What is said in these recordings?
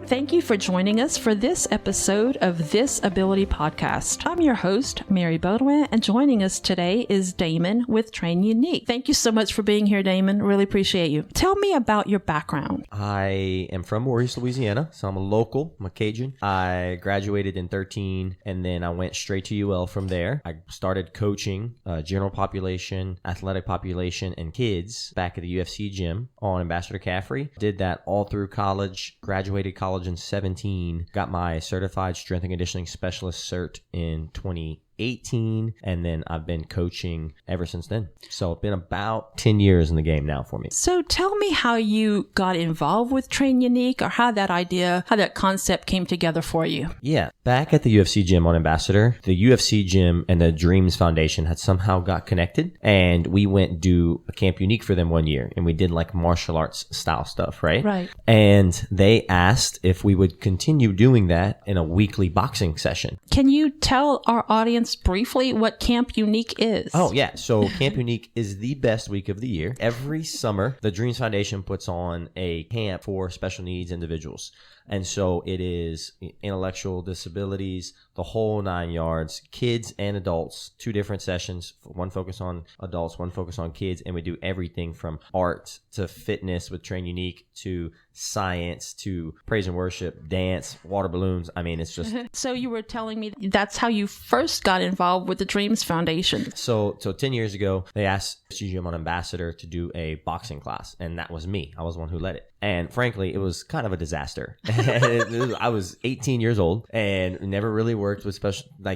Thank you for joining us for this episode of This Ability Podcast. I'm your host, Mary Baudouin, and joining us today is Damon with Train Unique. Thank you so much for being here, Damon. Really appreciate you. Tell me about your background. I am from Maurice, Louisiana, so I'm a local. I'm a Cajun. I graduated in 2013, and then I went straight to UL from there. I started coaching general population, athletic population, and kids back at the UFC gym on Ambassador Caffrey. Did that all through college, graduated college in 2017, got my certified strength and conditioning specialist cert in 2018, and then I've been coaching ever since then. So it's been about 10 years in the game now for me. So tell me how you got involved with Train Unique, or how that concept came together for you. Yeah. Back at the UFC gym on Ambassador, the UFC gym and the Dreams Foundation had somehow got connected, and we went do a Camp Unique for them one year, and we did like martial arts style stuff, right? Right. And they asked if we would continue doing that in a weekly boxing session. Can you tell our audience briefly what Camp Unique is? Oh, yeah. So Camp Unique is the best week of the year. Every summer, the Dreams Foundation puts on a camp for special needs individuals. And so it is intellectual disabilities, the whole 9 yards, kids and adults, 2 different sessions, one focus on adults, one focus on kids. And we do everything from art to fitness with Train Unique to science to praise and worship, dance, water balloons. I mean, it's just... So you were telling me that's how you first got involved with the Dreams Foundation. So 10 years ago, they asked CGM on Ambassador to do a boxing class. And that was me. I was the one who led it. And frankly, it was kind of a disaster. I was 18 years old and never really worked with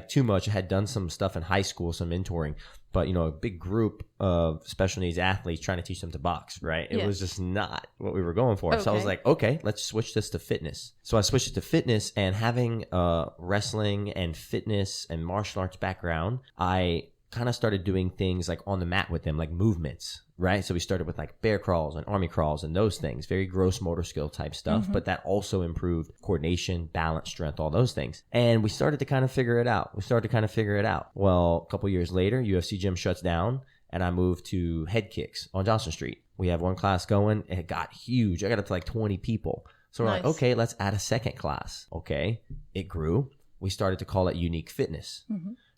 too much. I had done some stuff in high school, some mentoring, but a big group of special needs athletes trying to teach them to box, right? It was just not what we were going for. Okay. So I was like, okay, let's switch this to fitness. So I switched it to fitness, and having wrestling and fitness and martial arts background, I kind of started doing things like on the mat with them, like movements, right? So we started with like bear crawls and army crawls and those things, very gross motor skill type stuff, but that also improved coordination, balance, strength, all those things. And we started to kind of figure it out. Well, a couple years later, UFC gym shuts down, and I moved to head kicks on Johnson Street. We have one class going, and it got huge. I got up to like 20 people. So we're like, okay, let's add a second class. Okay. It grew. We started to call it Unique Fitness.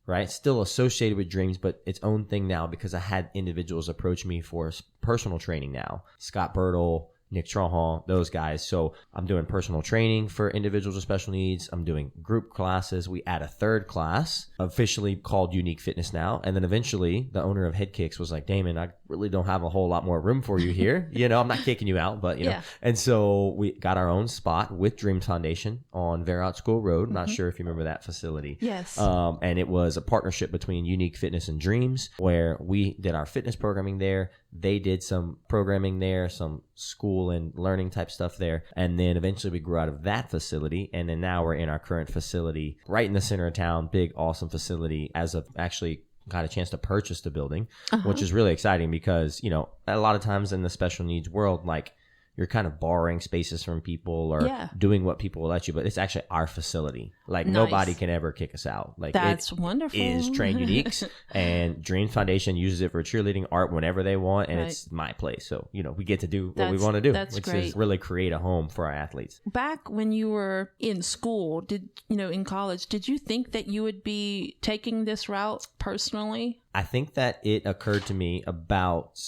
Right? Still associated with Dreams, but its own thing now, because I had individuals approach me for personal training now. Scott Bertle, Nick Trahan, those guys. So I'm doing personal training for individuals with special needs. I'm doing group classes. We add a third class, officially called Unique Fitness now. And then eventually the owner of Head Kicks was like, Damon, I really don't have a whole lot more room for you here. I'm not kicking you out, but know. And so we got our own spot with Dreams Foundation on Verot School Road. Not sure if you remember that facility. Yes. And it was a partnership between Unique Fitness and Dreams, where we did our fitness programming there. They did some programming there, some school and learning type stuff there. And then eventually we grew out of that facility. And then now we're in our current facility right in the center of town, big, awesome facility. As of actually got a chance to purchase the building, which is really exciting because, a lot of times in the special needs world, like, you're kind of borrowing spaces from people or doing what people will let you, but it's actually our facility. Like nobody can ever kick us out. Like that's wonderful. Is Train Uniques, and Dreams Foundation uses it for cheerleading, art whenever they want, and it's my place. So we get to do what we want to do, which is really create a home for our athletes. Back when you were in school, in college, did you think that you would be taking this route personally? I think that it occurred to me about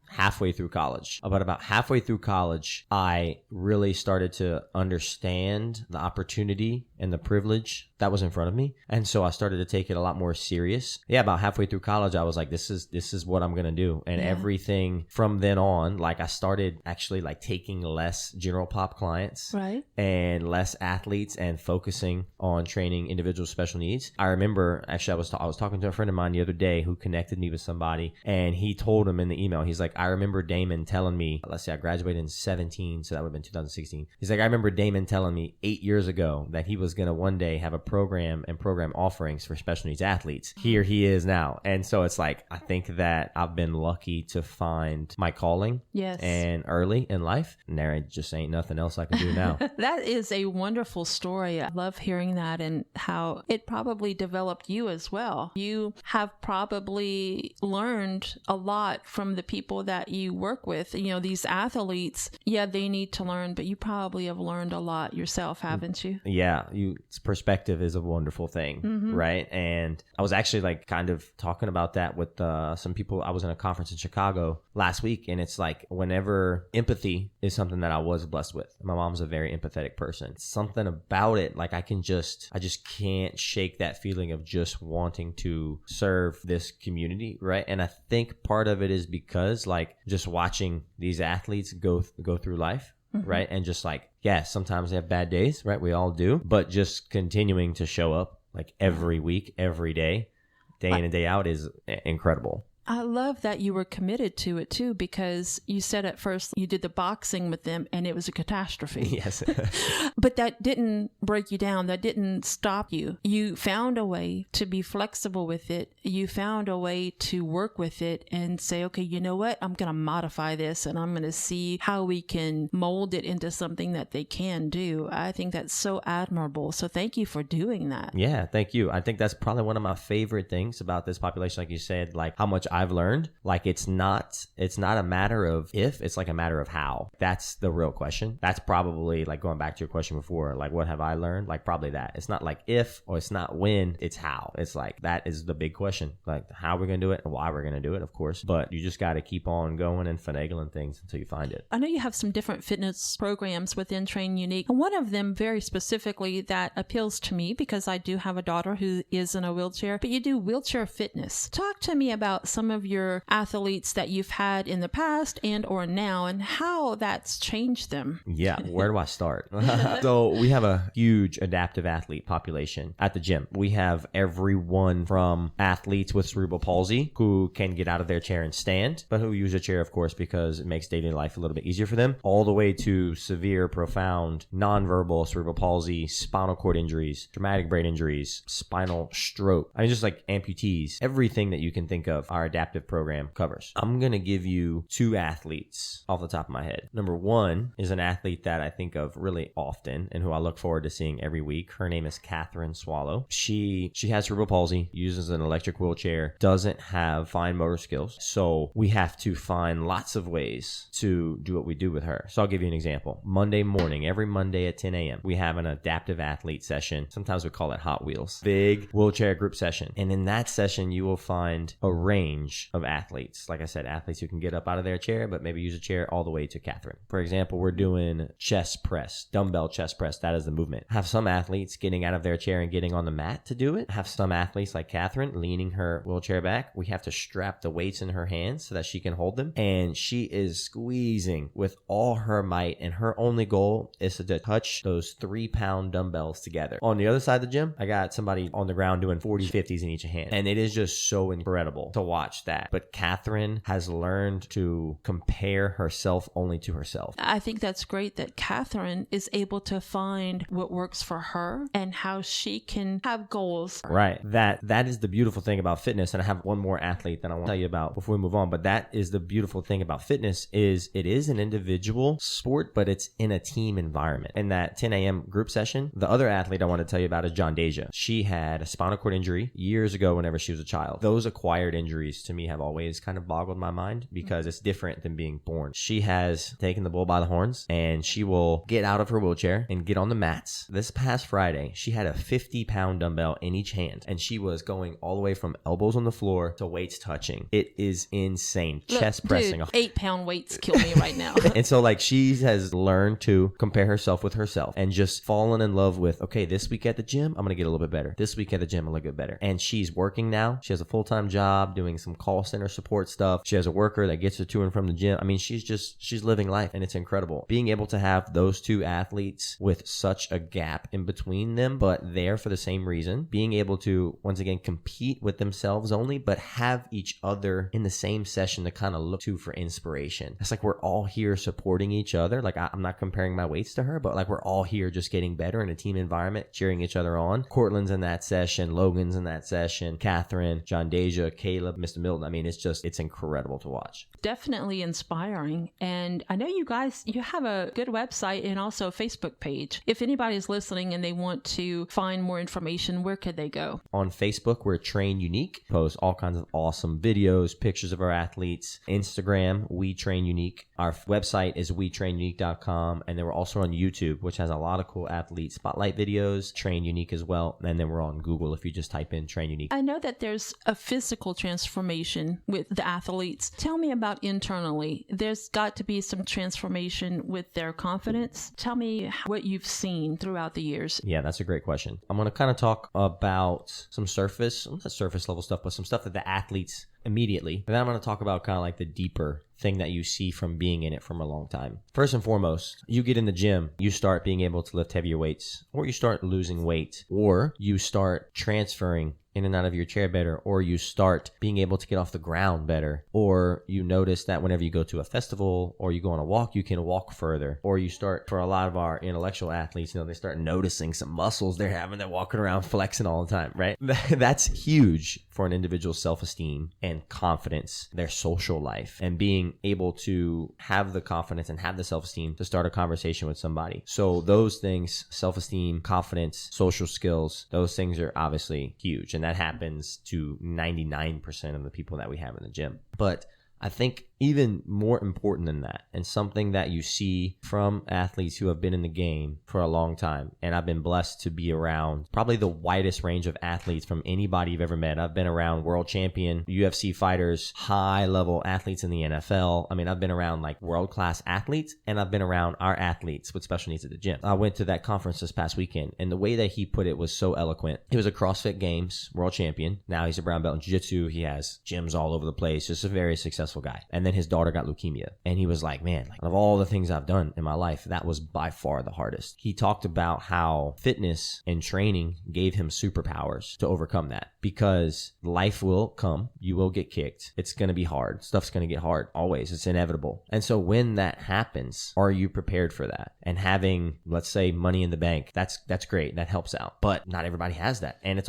halfway through college. About halfway through college, I really started to understand the opportunity and the privilege that was in front of me. And so I started to take it a lot more serious. Yeah, about halfway through college, I was like, this is what I'm going to do. And everything from then on, like I started actually like taking less general pop clients and less athletes and focusing on training individuals with special needs. I remember actually I was talking to a friend of mine the other day who connected me with somebody, and he told him in the email, he's like, I remember Damon telling me, let's say I graduated in 17, so that would have been 2016. He's like, I remember Damon telling me 8 years ago that he was going to one day have a program and program offerings for special needs athletes. Here he is now. And so it's like, I think that I've been lucky to find my calling and early in life. And there just ain't nothing else I can do now. That is a wonderful story. I love hearing that and how it probably developed you as well. You have probably learned a lot from the people that you work with. You know, these athletes, they need to learn, but you probably have learned a lot yourself, haven't you? Yeah, perspective is a wonderful thing, right? And I was actually like kind of talking about that with some people. I was in a conference in Chicago last week, and it's like whenever empathy is something that I was blessed with. My mom's a very empathetic person. Something about it, like I just can't shake that feeling of just wanting to serve this community, right? And I think part of it is because like just watching these athletes go through life, right? And just like, sometimes they have bad days, right? We all do, but just continuing to show up like every week, every day, day in and day out is incredible. I love that you were committed to it too, because you said at first you did the boxing with them and it was a catastrophe. Yes. But that didn't break you down. That didn't stop you. You found a way to be flexible with it. You found a way to work with it and say, okay, you know what? I'm going to modify this and I'm going to see how we can mold it into something that they can do. I think that's so admirable. So thank you for doing that. Yeah, thank you. I think that's probably one of my favorite things about this population. Like you said, like how much I've learned, like it's not a matter of if, it's like a matter of how. That's the real question. That's probably like going back to your question before, like what have I learned? Like probably that. It's not like if, or it's not when, it's how. It's like that is the big question. Like how we're going to do it and why we're going to do it, of course. But you just got to keep on going and finagling things until you find it. I know you have some different fitness programs within Train Unique. And one of them very specifically that appeals to me because I do have a daughter who is in a wheelchair, but you do wheelchair fitness. Talk to me about some of your athletes that you've had in the past and or now and how that's changed them. Yeah, where do I start? So we have a huge adaptive athlete population at the gym. We have everyone from athletes with cerebral palsy who can get out of their chair and stand, but who use a chair, of course, because it makes daily life a little bit easier for them, all the way to severe, profound, nonverbal cerebral palsy, spinal cord injuries, traumatic brain injuries, spinal stroke. I mean, just like amputees, everything that you can think of, our adaptive program covers. I'm going to give you two athletes off the top of my head. Number one is an athlete that I think of really often and who I look forward to seeing every week. Her name is Catherine Swallow. She has cerebral palsy, uses an electric wheelchair, doesn't have fine motor skills. So we have to find lots of ways to do what we do with her. So I'll give you an example. Monday morning, every Monday at 10 a.m., we have an adaptive athlete session. Sometimes we call it Hot Wheels. Big wheelchair group session. And in that session, you will find a range of athletes. Like I said, athletes who can get up out of their chair, but maybe use a chair, all the way to Catherine. For example, we're doing chest press, dumbbell chest press. That is the movement. Have some athletes getting out of their chair and getting on the mat to do it. Have some athletes like Catherine leaning her wheelchair back. We have to strap the weights in her hands so that she can hold them. And she is squeezing with all her might. And her only goal is to touch those 3-pound dumbbells together. On the other side of the gym, I got somebody on the ground doing 40, 50s in each hand. And it is just so incredible to watch that. But Catherine has learned to compare herself only to herself. I think that's great that Catherine is able to find what works for her and how she can have goals. Right. That is the beautiful thing about fitness. And I have one more athlete that I want to tell you about before we move on. But that is the beautiful thing about fitness is it is an individual sport, but it's in a team environment. In that 10 a.m. group session, the other athlete I want to tell you about is John Deja. She had a spinal cord injury years ago whenever she was a child. Those acquired injuries to me have always kind of boggled my mind because it's different than being born. She has taken the bull by the horns and she will get out of her wheelchair and get on the mats. This past Friday, she had a 50-pound dumbbell in each hand and she was going all the way from elbows on the floor to weights touching. It is insane. Look, chest pressing. Dude, 8-pound weights kill me right now. And so like she has learned to compare herself with herself and just fallen in love with, okay, this week at the gym, I'm going to get a little bit better. This week at the gym, I'm going to get better. And she's working now. She has a full-time job doing some call center support stuff. She has a worker that gets her to and from the gym. I mean, she's living life, and it's incredible. Being able to have those two athletes with such a gap in between them, but there for the same reason, being able to, once again, compete with themselves only, but have each other in the same session to kind of look to for inspiration. It's like we're all here supporting each other. Like I'm not comparing my weights to her, but like we're all here just getting better in a team environment, cheering each other on. Cortland's in that session, Logan's in that session, Catherine, John Deja, Caleb, Mr. Milton. I mean, it's incredible to watch. Definitely inspiring. And I know you guys, you have a good website and also a Facebook page. If anybody's listening and they want to find more information, where could they go? On Facebook, we're Train Unique. Post all kinds of awesome videos, pictures of our athletes. Instagram, We Train Unique. Our website is wetrainunique.com. And then we're also on YouTube, which has a lot of cool athlete spotlight videos, Train Unique as well. And then we're on Google if you just type in Train Unique. I know that there's a physical transformation with the athletes. Tell me about internally. There's got to be some transformation with their confidence. Tell me what you've seen throughout the years. Yeah, that's a great question. I'm going to kind of talk about some surface level stuff, but some stuff that the athletes immediately. And then I'm going to talk about kind of like the deeper thing that you see from being in it from a long time. First and foremost, you get in the gym, you start being able to lift heavier weights, or you start losing weight, or you start transferring in and out of your chair better, or you start being able to get off the ground better, or you notice that whenever you go to a festival or you go on a walk, you can walk further, or you start, for a lot of our intellectual athletes, they start noticing some muscles they're having. They're walking around flexing all the time, right? That's huge for an individual's self-esteem and confidence, their social life, and being able to have the confidence and have the self-esteem to start a conversation with somebody. So those things, self-esteem, confidence, social skills, those things are obviously huge. And that happens to 99% of the people that we have in the gym. But I think even more important than that, and something that you see from athletes who have been in the game for a long time, and I've been blessed to be around probably the widest range of athletes from anybody you've ever met. I've been around world champion, UFC fighters, high level athletes in the NFL. I mean, I've been around like world-class athletes, and I've been around our athletes with special needs at the gym. I went to that conference this past weekend, and the way that he put it was so eloquent. He was a CrossFit Games world champion. Now he's a brown belt in jiu-jitsu. He has gyms all over the place. Just a very successful guy. And then his daughter got leukemia. And he was like, man, of all the things I've done in my life, that was by far the hardest. He talked about how fitness and training gave him superpowers to overcome that, because life will come. You will get kicked. It's going to be hard. Stuff's going to get hard. Always. It's inevitable. And so when that happens, are you prepared for that? And having, let's say, money in the bank, that's great. That helps out. But not everybody has that. And it's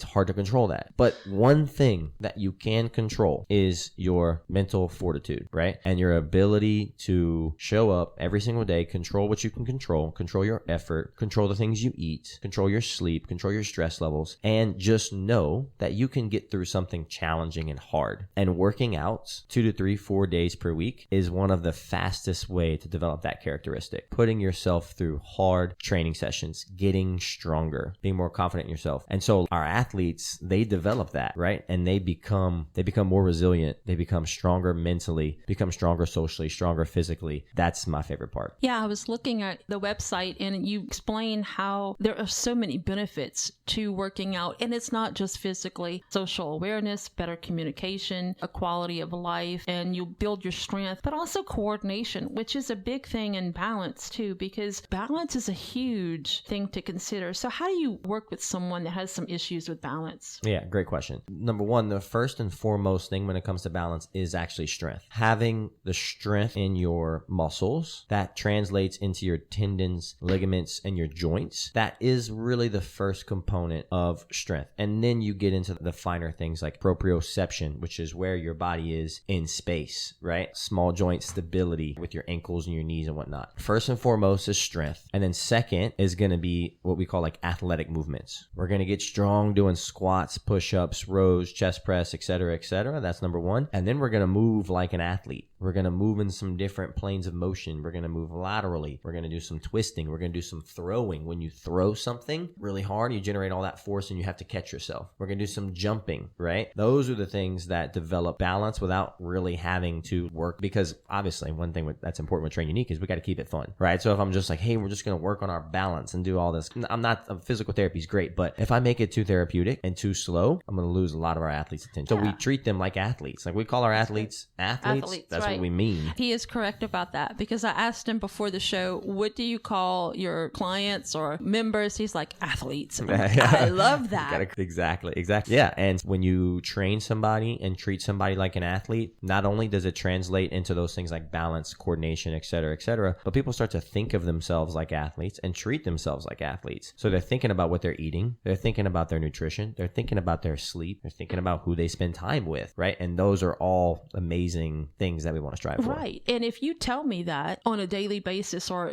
hard to control that. But one thing that you can control is your mental fortitude, right? And your ability to show up every single day, control what you can control your effort, control the things you eat, control your sleep, control your stress levels, and just know that you can get through something challenging and hard. And working out 2 to 3, 4 days per week is one of the fastest way to develop that characteristic. Putting yourself through hard training sessions, getting stronger, being more confident in yourself. And so our athletes, they develop that, right? And they become more resilient. They become stronger mentally, become stronger socially, stronger physically. That's my favorite part. Yeah, I was looking at the website and you explain how there are so many benefits to working out. And it's not just physically, social awareness, better communication, a quality of life, and you build your strength, but also coordination, which is a big thing, in balance too, because balance is a huge thing to consider. So how do you work with someone that has some issues with balance? Yeah, great question. Number one, the first and foremost thing when it comes to balance is actually strength. Having the strength in your muscles that translates into your tendons, ligaments, and your joints. That is really the first component of strength. And then you get into the finer things like proprioception, which is where your body is in space, right? Small joint stability with your ankles and your knees and whatnot. First and foremost is strength. And then second is going to be what we call like athletic movements. We're going to get strong doing squats, push-ups, rows, chest press, etc., etc. That's number one. And then we're going to move like an athlete. We're going to move in some different planes of motion. We're going to move laterally. We're going to do some twisting. We're going to do some throwing. When you throw something really hard, you generate all that force and you have to catch yourself. We're going to do some jumping, right? Those are the things that develop balance without really having to work, because obviously one thing that's important with Train Unique is we got to keep it fun, right? So if I'm just like, hey, we're just going to work on our balance and do all this, physical therapy is great, but if I make it too therapeutic and too slow, I'm going to lose a lot of our athletes' attention. So we treat them like athletes. Like we call our athletes. That's right. What we mean. He is correct about that, because I asked him before the show, what do you call your clients or members? He's like, athletes. I love that. Exactly. Yeah. And when you train somebody and treat somebody like an athlete, not only does it translate into those things like balance, coordination, et cetera, but people start to think of themselves like athletes and treat themselves like athletes. So they're thinking about what they're eating. They're thinking about their nutrition. They're thinking about their sleep. They're thinking about who they spend time with, right? And those are all amazing things that we want to strive for. Right. And if you tell me that on a daily basis, or,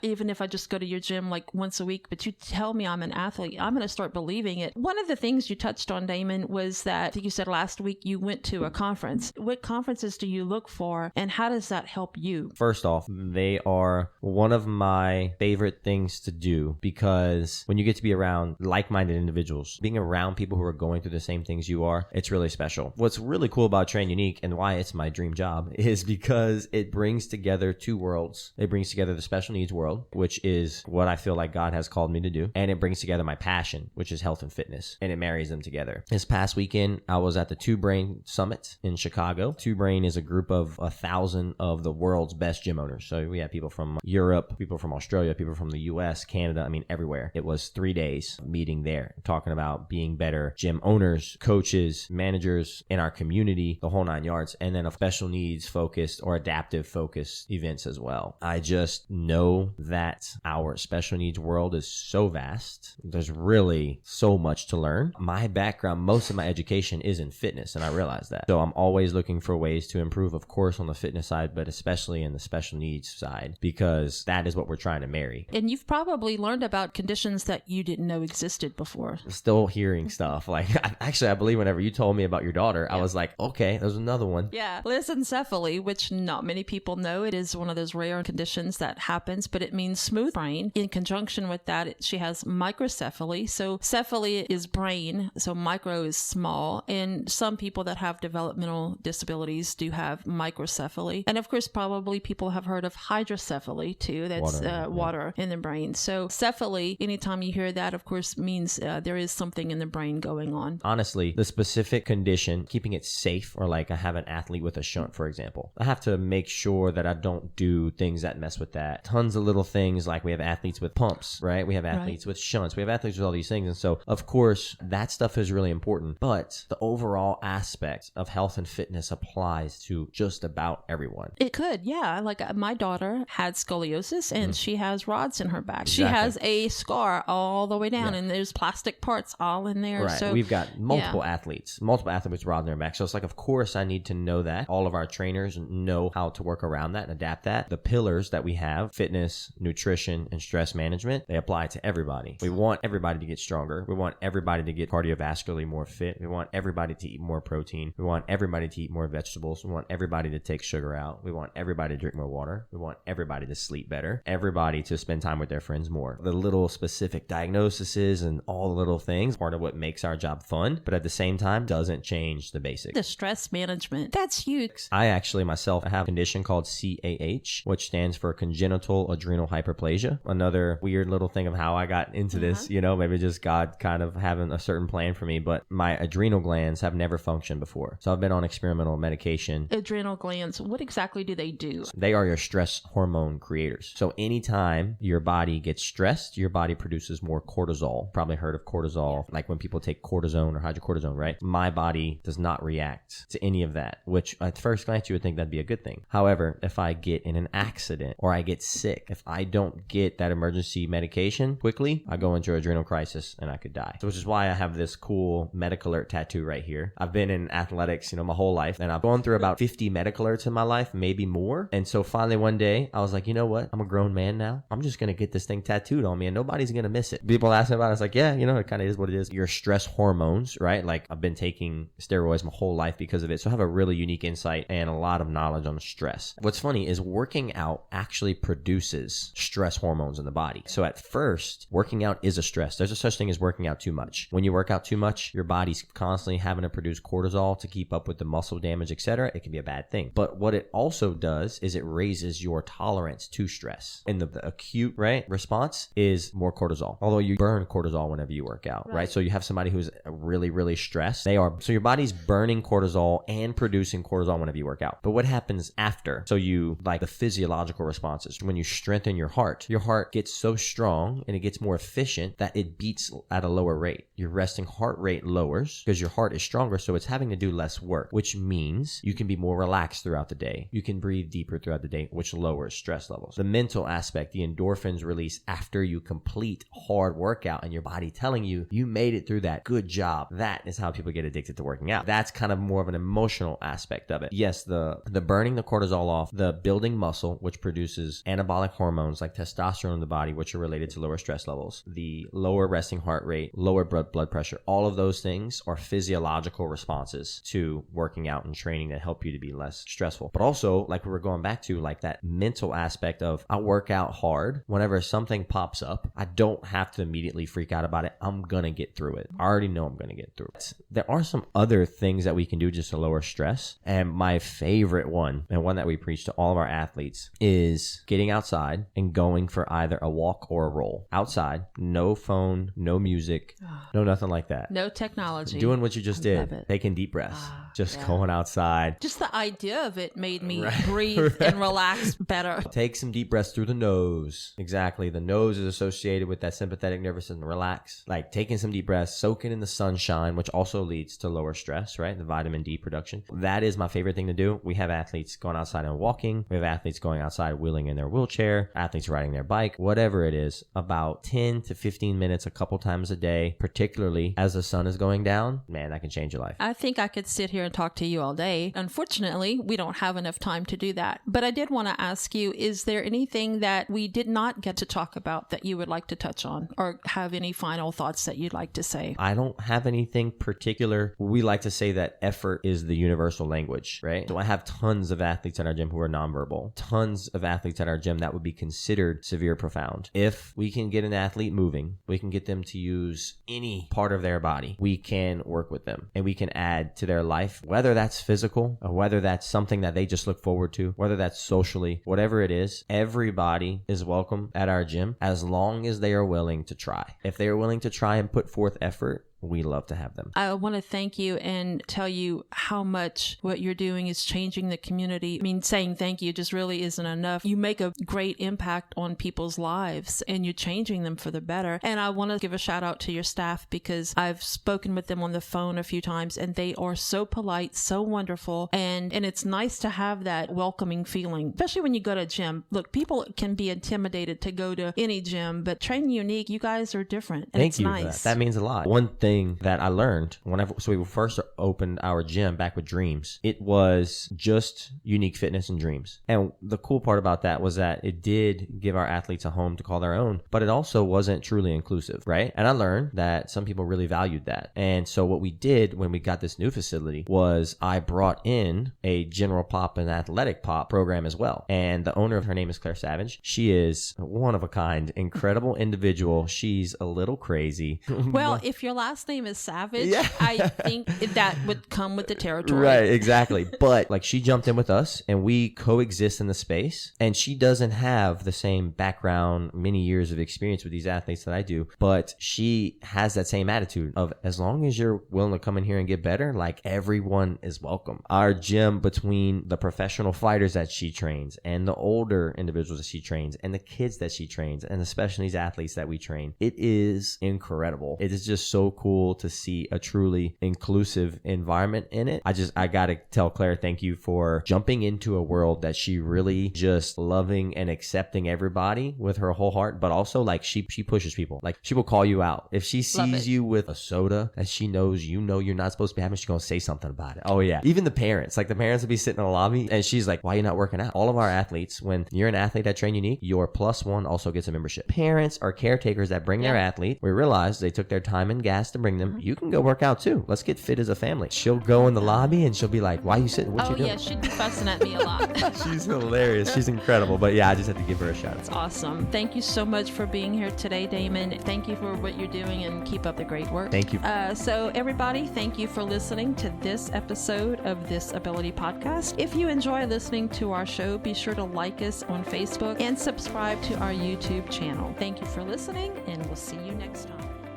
even if I just go to your gym like once a week, but you tell me I'm an athlete, I'm going to start believing it. One of the things you touched on, Damon, was that I think you said last week you went to a conference. What conferences do you look for, and how does that help you? First off, they are one of my favorite things to do, because when you get to be around like-minded individuals, being around people who are going through the same things you are, it's really special. What's really cool about Train Unique and why it's my dream job is because it brings together two worlds. It brings together the special needs world, which is what I feel like God has called me to do, and it brings together my passion, which is health and fitness, and it marries them together. This past weekend, I was at the Two Brain Summit in Chicago. Two Brain is a group of 1,000 of the world's best gym owners. So we have people from Europe, people from Australia, people from the US, Canada, everywhere. It was 3 days meeting there, talking about being better gym owners, coaches, managers in our community, the whole 9 yards, and then a special needs focused or adaptive focused events as well. I just know that our special needs world is so vast. There's really so much to learn. My background, most of my education is in fitness, and I realize that. So I'm always looking for ways to improve, of course, on the fitness side, but especially in the special needs side, because that is what we're trying to marry. And you've probably learned about conditions that you didn't know existed before. Still hearing stuff. Like, I believe whenever you told me about your daughter, I was like, okay, there's another one. Yeah. Lissencephaly, which not many people know. It is one of those rare conditions that happens, but it means smooth brain. In conjunction with that, she has microcephaly. So cephaly is brain, so micro is small. And some people that have developmental disabilities do have microcephaly. And of course, probably people have heard of hydrocephaly too. That's water in the brain. So cephaly, anytime you hear that, of course, means there is something in the brain going on. Honestly, the specific condition, keeping it safe, or like I have an athlete with a shunt, for example, I have to make sure that I don't do things that mess with that. Tons of little things, like we have athletes with pumps, right? We have athletes with shunts. We have athletes with all these things. And so, of course, that stuff is really important. But the overall aspect of health and fitness applies to just about everyone. It could, yeah. Like my daughter had scoliosis, and she has rods in her back. Exactly. She has a scar all the way down, and there's plastic parts all in there. Right. So we've got multiple athletes with rods in their back. So it's like, of course, I need to know that. All of our trainers know how to work around that and adapt that. The pillars that we have, fitness, nutrition, and stress management, they apply to everybody. We want everybody to get stronger. We want everybody to get cardiovascularly more fit. We want everybody to eat more protein. We want everybody to eat more vegetables. We want everybody to take sugar out. We want everybody to drink more water. We want everybody to sleep better. Everybody to spend time with their friends more. The little specific diagnoses and all the little things, part of what makes our job fun, but at the same time doesn't change the basics. The stress management, that's huge. I actually myself have a condition called CAH, which stands for congenital adrenal hyperplasia. Another weird little thing of how I got into this, maybe just God kind of having a certain plan for me, but my adrenal glands have never functioned before. So I've been on experimental medication. Adrenal glands, what exactly do they do? They are your stress hormone creators. So anytime your body gets stressed, your body produces more cortisol. Probably heard of cortisol, like when people take cortisone or hydrocortisone, right? My body does not react to any of that, which at first glance you would think that'd be a good thing. However, if I get in an accident or I get sick, if I don't get that emergency medication quickly, I go into adrenal crisis and I could die. So which is why I have this cool medical alert tattoo right here. I've been in athletics, my whole life, and I've gone through about 50 medical alerts in my life, maybe more. And so finally one day I was like, you know what? I'm a grown man now. I'm just going to get this thing tattooed on me and nobody's going to miss it. People ask me about it. It's like, yeah, it kind of is what it is. Your stress hormones, right? Like I've been taking steroids my whole life because of it. So I have a really unique insight and a lot lot of knowledge on stress. What's funny is working out actually produces stress hormones in the body. So at first, working out is a stress. There's a such thing as working out too much. When you work out too much, your body's constantly having to produce cortisol to keep up with the muscle damage, etc. It can be a bad thing. But what it also does is it raises your tolerance to stress. And the acute, right, response is more cortisol. Although you burn cortisol whenever you work out, right? So you have somebody who's really, really stressed. So your body's burning cortisol and producing cortisol whenever you work out. But what happens after? So you, like the physiological responses, when you strengthen your heart gets so strong and it gets more efficient that it beats at a lower rate. Your resting heart rate lowers because your heart is stronger, so it's having to do less work, which means you can be more relaxed throughout the day. You can breathe deeper throughout the day, which lowers stress levels. The mental aspect, the endorphins release after you complete hard workout and your body telling you, you made it through that. Good job. That is how people get addicted to working out. That's kind of more of an emotional aspect of it. Yes, the burning the cortisol off, the building muscle, which produces anabolic hormones like testosterone in the body, which are related to lower stress levels, the lower resting heart rate, lower blood pressure, all of those things are physiological responses to working out and training that help you to be less stressful. But also, like we were going back to, like that mental aspect of, I work out hard. Whenever something pops up, I don't have to immediately freak out about it. I'm going to get through it. I already know I'm going to get through it. There are some other things that we can do just to lower stress. And my favorite one, and one that we preach to all of our athletes, is getting outside and going for either a walk or a roll. Outside, no phone, no music, no nothing like that. No technology. Doing what you just did. Taking deep breaths. Just going outside. Just the idea of it made me breathe and relax better. Take some deep breaths through the nose. Exactly. The nose is associated with that sympathetic nervous system. Relax. Like taking some deep breaths, soaking in the sunshine, which also leads to lower stress, right? The vitamin D production. That is my favorite thing to do. We have athletes going outside and walking. We have athletes going outside wheeling in their wheelchair, athletes riding their bike, whatever it is, about 10 to 15 minutes a couple times a day, particularly as the sun is going down. Man, that can change your life. I think I could sit here and talk to you all day. Unfortunately, we don't have enough time to do that. But I did want to ask you, is there anything that we did not get to talk about that you would like to touch on, or have any final thoughts that you'd like to say? I don't have anything particular. We like to say that effort is the universal language, right? So I have tons of athletes at our gym who are nonverbal, tons of athletes at our gym that would be considered severe profound. If we can get an athlete moving, we can get them to use any part of their body, we can work with them and we can add to their life, whether that's physical or whether that's something that they just look forward to, whether that's socially, whatever it is. Everybody is welcome at our gym as long as they are willing to try. If they are willing to try and put forth effort, we love to have them. I want to thank you and tell you how much what you're doing is changing the community. I mean, saying thank you just really isn't enough. You make a great impact on people's lives and you're changing them for the better. And I want to give a shout out to your staff because I've spoken with them on the phone a few times and they are so polite, so wonderful. And it's nice to have that welcoming feeling, especially when you go to a gym. Look, people can be intimidated to go to any gym, but Train Unique, you guys are different. And thank it's you nice. for that. That means a lot. One thing that I learned so we first opened our gym back with Dreams, it was just Unique Fitness and Dreams. And the cool part about that was that it did give our athletes a home to call their own, but it also wasn't truly inclusive, right? And I learned that some people really valued that. And so what we did when we got this new facility was I brought in a general pop and athletic pop program as well. And the owner of her name is Claire Savage. She is one of a kind, incredible individual. She's a little crazy. Well, if your last name is Savage, I think that would come with the territory. Right, exactly. But like she jumped in with us and we coexist in the space, and she doesn't have the same background, many years of experience with these athletes that I do, but she has that same attitude of, as long as you're willing to come in here and get better, like everyone is welcome. Our gym, between the professional fighters that she trains and the older individuals that she trains and the kids that she trains and the special needs athletes that we train, it is incredible. It is just so cool to see a truly inclusive environment in it. I gotta tell Claire, thank you for jumping into a world that she really just loving and accepting everybody with her whole heart, but also like she pushes people. Like she will call you out. If she sees you with a soda that she knows you're not supposed to be having, she's gonna say something about it. Oh yeah. Even the parents will be sitting in the lobby and she's like, why are you not working out? All of our athletes, when you're an athlete at Train Unique, your +1 also gets a membership. Parents are caretakers that bring their athlete. We realize they took their time and gas to to bring them, you can go work out too. Let's get fit as a family. She'll go in the lobby and she'll be like, why are you sitting? What you doing? Oh, yeah, she'd be fussing at me a lot. She's hilarious. She's incredible. But yeah, I just had to give her a shout out. That's awesome. Thank you so much for being here today, Damon. Thank you for what you're doing and keep up the great work. Thank you. So everybody, thank you for listening to this episode of This Ability Podcast. If you enjoy listening to our show, be sure to like us on Facebook and subscribe to our YouTube channel. Thank you for listening, and we'll see you next time.